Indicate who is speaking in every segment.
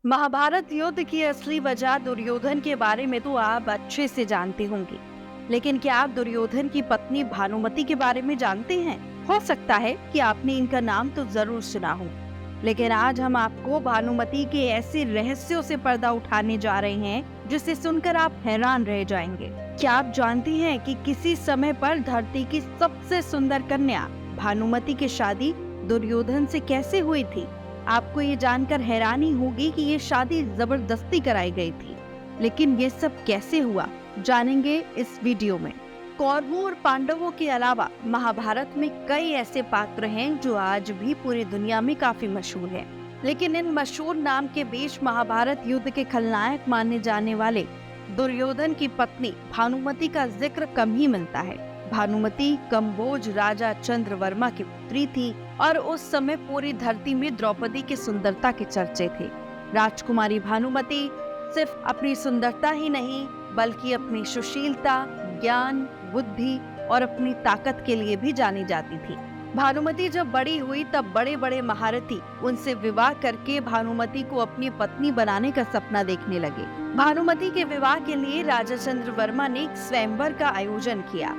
Speaker 1: महाभारत युद्ध की असली वजह दुर्योधन के बारे में तो आप अच्छे से जानते होंगे, लेकिन क्या आप दुर्योधन की पत्नी भानुमति के बारे में जानते हैं? हो सकता है कि आपने इनका नाम तो जरूर सुना हो, लेकिन आज हम आपको भानुमति के ऐसे रहस्यों से पर्दा उठाने जा रहे हैं जिसे सुनकर आप हैरान रह जाएंगे। क्या आप जानती हैं कि किसी समय पर धरती की सबसे सुंदर कन्या भानुमति की शादी दुर्योधन से कैसे हुई थी? आपको ये जानकर हैरानी होगी कि ये शादी जबरदस्ती कराई गई थी, लेकिन ये सब कैसे हुआ जानेंगे इस वीडियो में। कौरवों और पांडवों के अलावा महाभारत में कई ऐसे पात्र हैं जो आज भी पूरी दुनिया में काफी मशहूर हैं, लेकिन इन मशहूर नाम के बीच महाभारत युद्ध के खलनायक माने जाने वाले दुर्योधन की पत्नी भानुमति का जिक्र कम ही मिलता है। भानुमति कंबोज राजा चंद्रवर्मा की पुत्री थी और उस समय पूरी धरती में द्रौपदी की सुंदरता के चर्चे थे। राजकुमारी भानुमति सिर्फ अपनी सुंदरता ही नहीं बल्कि अपनी सुशीलता, ज्ञान, बुद्धि और अपनी ताकत के लिए भी जानी जाती थी। भानुमति जब बड़ी हुई तब बड़े बड़े महारथी उनसे विवाह करके भानुमति को अपनी पत्नी बनाने का सपना देखने लगे। भानुमति के विवाह के लिए राजा चंद्रवर्मा ने एक स्वयंवर का आयोजन किया,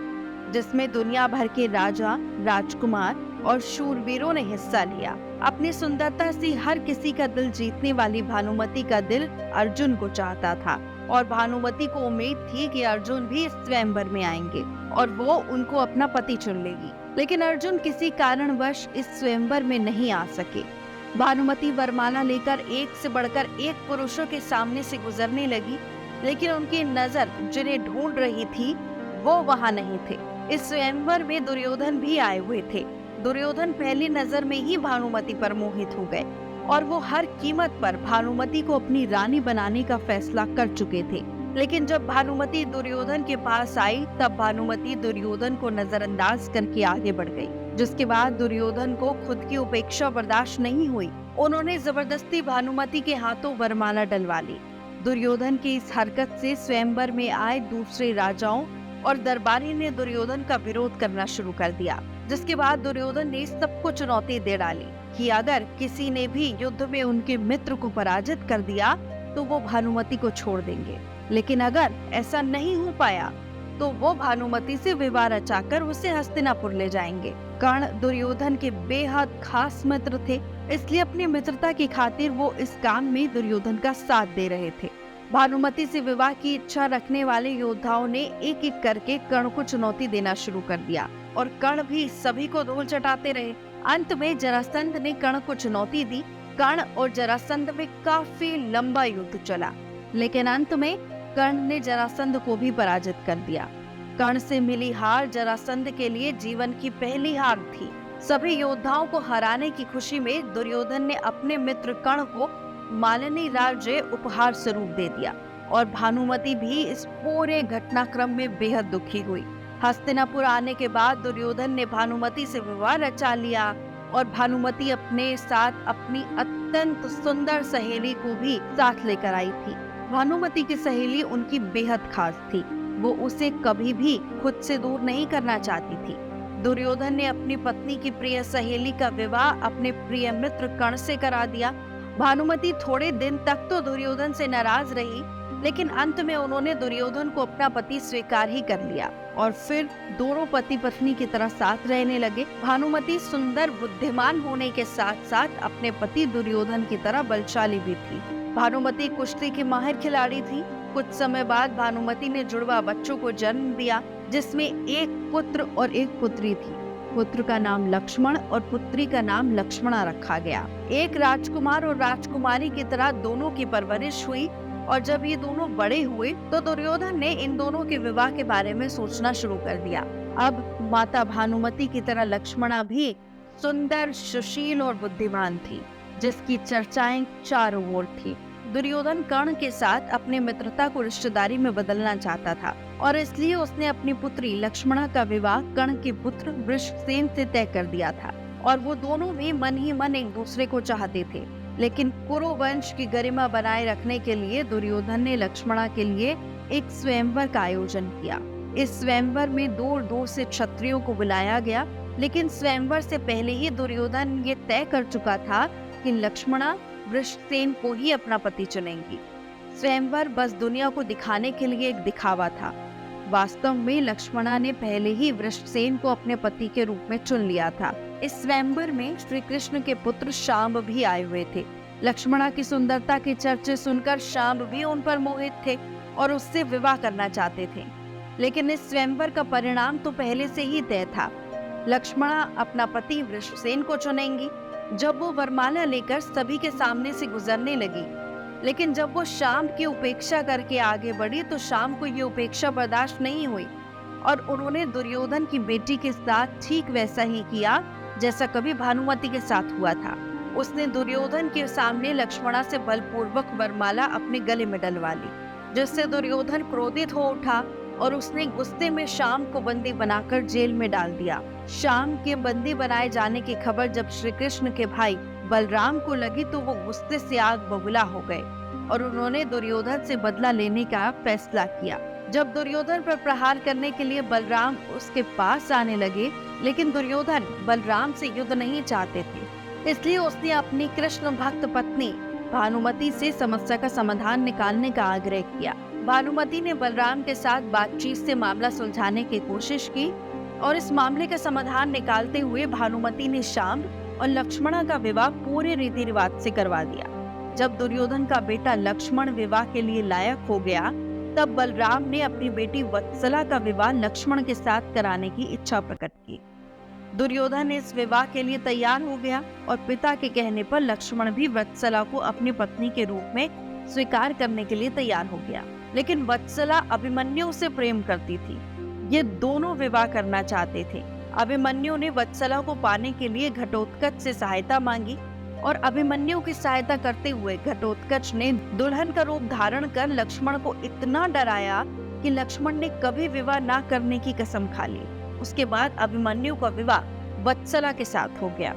Speaker 1: जिसमें दुनिया भर के राजा, राजकुमार और शूरवीरों ने हिस्सा लिया। अपनी सुंदरता से हर किसी का दिल जीतने वाली भानुमति का दिल अर्जुन को चाहता था और भानुमति को उम्मीद थी कि अर्जुन भी इस स्वयंवर में आएंगे और वो उनको अपना पति चुन लेगी। लेकिन अर्जुन किसी कारणवश इस स्वयंवर में नहीं आ सके। भानुमति वरमाला लेकर एक से बढ़कर एक पुरुषों के सामने से गुजरने लगी, लेकिन उनकी नजर जिन्हें ढूंढ रही थी वो वहाँ नहीं थे। इस स्वयंवर में दुर्योधन भी आए हुए थे। दुर्योधन पहली नजर में ही भानुमति पर मोहित हो गए और वो हर कीमत पर भानुमति को अपनी रानी बनाने का फैसला कर चुके थे। लेकिन जब भानुमति दुर्योधन के पास आई तब भानुमति दुर्योधन को नजरअंदाज करके आगे बढ़ गई, जिसके बाद दुर्योधन को खुद की उपेक्षा बर्दाश्त नहीं हुई। उन्होंने जबरदस्ती भानुमति के हाथों वरमाला डलवा ली। दुर्योधन की इस हरकत से स्वयंवर में आए दूसरे राजाओं और दरबारी ने दुर्योधन का विरोध करना शुरू कर दिया, जिसके बाद दुर्योधन ने सबको चुनौती दे डाली कि अगर किसी ने भी युद्ध में उनके मित्र को पराजित कर दिया तो वो भानुमति को छोड़ देंगे, लेकिन अगर ऐसा नहीं हो पाया तो वो भानुमति से विवाह रचाकर उसे हस्तिनापुर ले जाएंगे। कर्ण दुर्योधन के बेहद खास मित्र थे, इसलिए अपनी मित्रता की खातिर वो इस काम में दुर्योधन का साथ दे रहे थे। भानुमति से विवाह की इच्छा रखने वाले योद्धाओं ने एक एक करके कर्ण को चुनौती देना शुरू कर दिया और कर्ण भी सभी को धूल चटाते रहे। अंत में जरासंध ने कर्ण को चुनौती दी। कर्ण और जरासंध में काफी लंबा युद्ध चला, लेकिन अंत में कर्ण ने जरासंध को भी पराजित कर दिया। कर्ण से मिली हार जरासंध के लिए जीवन की पहली हार थी। सभी योद्धाओं को हराने की खुशी में दुर्योधन ने अपने मित्र कर्ण को मालिनी राज्य उपहार स्वरूप दे दिया और भानुमति भी इस पूरे घटनाक्रम में बेहद दुखी हुई। हस्तिनापुर आने के बाद दुर्योधन ने भानुमति से विवाह रचा लिया और भानुमति अपने साथ अपनी अत्यंत सुंदर सहेली को भी साथ लेकर आई थी। भानुमति की सहेली उनकी बेहद खास थी, वो उसे कभी भी खुद से दूर नहीं करना चाहती थी। दुर्योधन ने अपनी पत्नी की प्रिय सहेली का विवाह अपने प्रिय मित्र कर्ण से करा दिया। भानुमति थोड़े दिन तक तो दुर्योधन से नाराज रही, लेकिन अंत में उन्होंने दुर्योधन को अपना पति स्वीकार ही कर लिया और फिर दोनों पति पत्नी की तरह साथ रहने लगे। भानुमति सुंदर, बुद्धिमान होने के साथ साथ अपने पति दुर्योधन की तरह बलशाली भी थी। भानुमति कुश्ती की माहिर खिलाड़ी थी। कुछ समय बाद भानुमति ने जुड़वा बच्चों को जन्म दिया, जिसमें एक पुत्र और एक पुत्री थी। पुत्र का नाम लक्ष्मण और पुत्री का नाम लक्ष्मणा रखा गया। एक राजकुमार और राजकुमारी की तरह दोनों की परवरिश हुई और जब ये दोनों बड़े हुए तो दुर्योधन ने इन दोनों के विवाह के बारे में सोचना शुरू कर दिया। अब माता भानुमति की तरह लक्ष्मणा भी सुंदर, सुशील और बुद्धिमान थी, जिसकी चर्चाएं चारों ओर थी। दुर्योधन कर्ण के साथ अपने मित्रता को रिश्तेदारी में बदलना चाहता था और इसलिए उसने अपनी पुत्री लक्ष्मणा का विवाह कर्ण के पुत्र वृषसेन से तय कर दिया था और वो दोनों भी मन ही मन एक दूसरे को चाहते थे। लेकिन कुरु वंश की गरिमा बनाए रखने के लिए दुर्योधन ने लक्ष्मणा के लिए एक स्वयंवर का आयोजन किया। इस स्वयंवर में दूर दूर से क्षत्रियों को बुलाया गया, लेकिन स्वयंवर से पहले ही दुर्योधन ये तय कर चुका था कि लक्ष्मणा वृषसेन को ही अपना पति चुनेंगी। स्वयंवर बस दुनिया को दिखाने के लिए एक दिखावा था। वास्तव में लक्ष्मणा ने पहले ही वृषसेन को अपने पति के रूप में चुन लिया था। इस स्वयंवर में श्री कृष्ण के पुत्र शांब भी आए हुए थे। लक्ष्मणा की सुंदरता के चर्चे सुनकर शांब भी उन पर मोहित थे और उससे विवाह करना चाहते थे। लेकिन इस स्वयंवर का परिणाम तो पहले से ही तय था। लक्ष्मणा अपना पति वृषसेन को चुनेंगी। जब वो वरमाला लेकर सभी के सामने से गुजरने लगी, लेकिन जब वो शाम की उपेक्षा करके आगे बढ़ी तो शाम को ये उपेक्षा बर्दाश्त नहीं हुई और उन्होंने दुर्योधन की बेटी के साथ ठीक वैसा ही किया जैसा कभी भानुमति के साथ हुआ था। उसने दुर्योधन के सामने लक्ष्मणा से बलपूर्वक वरमाला अपने गले में डलवा ली, जिससे दुर्योधन क्रोधित हो उठा और उसने गुस्से में शाम को बंदी बनाकर जेल में डाल दिया। शाम के बंदी बनाए जाने की खबर जब श्री कृष्ण के भाई बलराम को लगी तो वो गुस्से से आग बबूला हो गए और उन्होंने दुर्योधन से बदला लेने का फैसला किया। जब दुर्योधन पर प्रहार करने के लिए बलराम उसके पास आने लगे, लेकिन दुर्योधन बलराम से युद्ध नहीं चाहते थे, इसलिए उसने अपनी कृष्ण भक्त पत्नी भानुमति से समस्या का समाधान निकालने का आग्रह किया। भानुमति ने बलराम के साथ बातचीत से मामला सुलझाने की कोशिश की और इस मामले का समाधान निकालते हुए भानुमति ने शाम और लक्ष्मणा का विवाह पूरे रीति रिवाज से करवा दिया। जब दुर्योधन का बेटा लक्ष्मण विवाह के लिए लायक हो गया, तब बलराम ने अपनी बेटी वत्सला का विवाह लक्ष्मण के साथ कराने की इच्छा प्रकट की। दुर्योधन इस विवाह के लिए तैयार हो गया और पिता के कहने पर लक्ष्मण भी वत्सला को अपनी पत्नी के रूप में स्वीकार करने के लिए तैयार हो गया। लेकिन वत्सला अभिमन्यु से प्रेम करती थी। ये दोनों विवाह करना चाहते थे। अभिमन्यु ने वत्सला को पाने के लिए घटोत्कच से सहायता मांगी और अभिमन्यु की सहायता करते हुए घटोत्कच ने दुल्हन का रूप धारण कर लक्ष्मण को इतना डराया कि लक्ष्मण ने कभी विवाह ना करने की कसम खा ली। उसके बाद अभिमन्यु का विवाह वत्सला के साथ हो गया।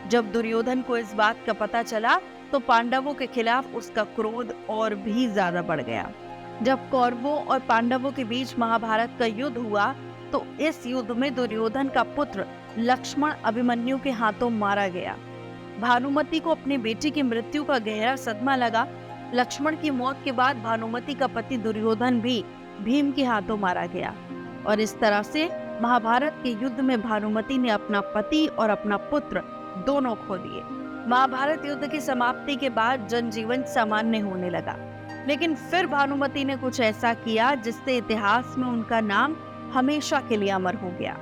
Speaker 1: जब दुर्योधन को इस बात का पता चला तो पांडवों के खिलाफ उसका क्रोध और भी ज्यादा बढ़ गया। जब कौरवों और पांडवों के बीच महाभारत का युद्ध हुआ तो इस युद्ध में दुर्योधन का पुत्र लक्ष्मण अभिमन्यु के हाथों मारा गया। भानुमति को अपनी बेटी की मृत्यु का गहरा सदमा लगा। लक्ष्मण की मौत के बाद भानुमति का पति दुर्योधन भी भीम के हाथों मारा गया और इस तरह से महाभारत के युद्ध में भानुमति ने अपना पति और अपना पुत्र दोनों खो दिए। महाभारत युद्ध की समाप्ति के बाद जनजीवन सामान्य होने लगा, लेकिन फिर भानुमति ने कुछ ऐसा किया जिससे इतिहास में उनका नाम हमेशा के लिए अमर हो गया।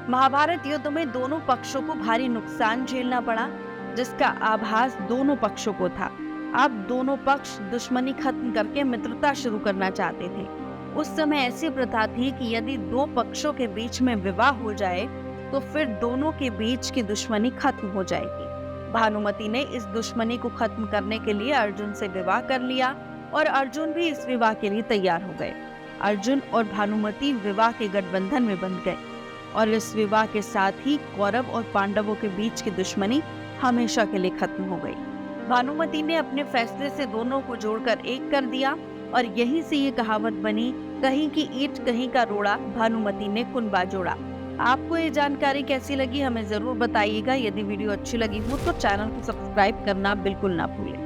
Speaker 1: महाभारत युद्ध में दोनों पक्षों को भारी नुकसान झेलना पड़ा, जिसका आभास दोनों पक्षों को था। अब दोनों पक्ष दुश्मनी खत्म करके मित्रता शुरू करना चाहते थे। उस समय ऐसी प्रथा थी कि यदि दो पक्षों के बीच में विवाह हो जाए तो फिर दोनों के बीच की दुश्मनी खत्म हो जाएगी। भानुमति ने इस दुश्मनी को खत्म करने के लिए अर्जुन से विवाह कर लिया और अर्जुन भी इस विवाह के लिए तैयार हो गए। अर्जुन और भानुमति विवाह के गठबंधन में बंध गए और इस विवाह के साथ ही कौरव और पांडवों के बीच की दुश्मनी हमेशा के लिए खत्म हो गई। भानुमति ने अपने फैसले से दोनों को जोड़कर एक कर दिया और यहीं से ये कहावत बनी, कहीं की ईंट कहीं का रोड़ा, भानुमति ने कुनबा जोड़ा। आपको ये जानकारी कैसी लगी हमें जरूर बताइएगा। यदि वीडियो अच्छी लगी हो तो चैनल को सब्सक्राइब करना बिल्कुल ना भूलें।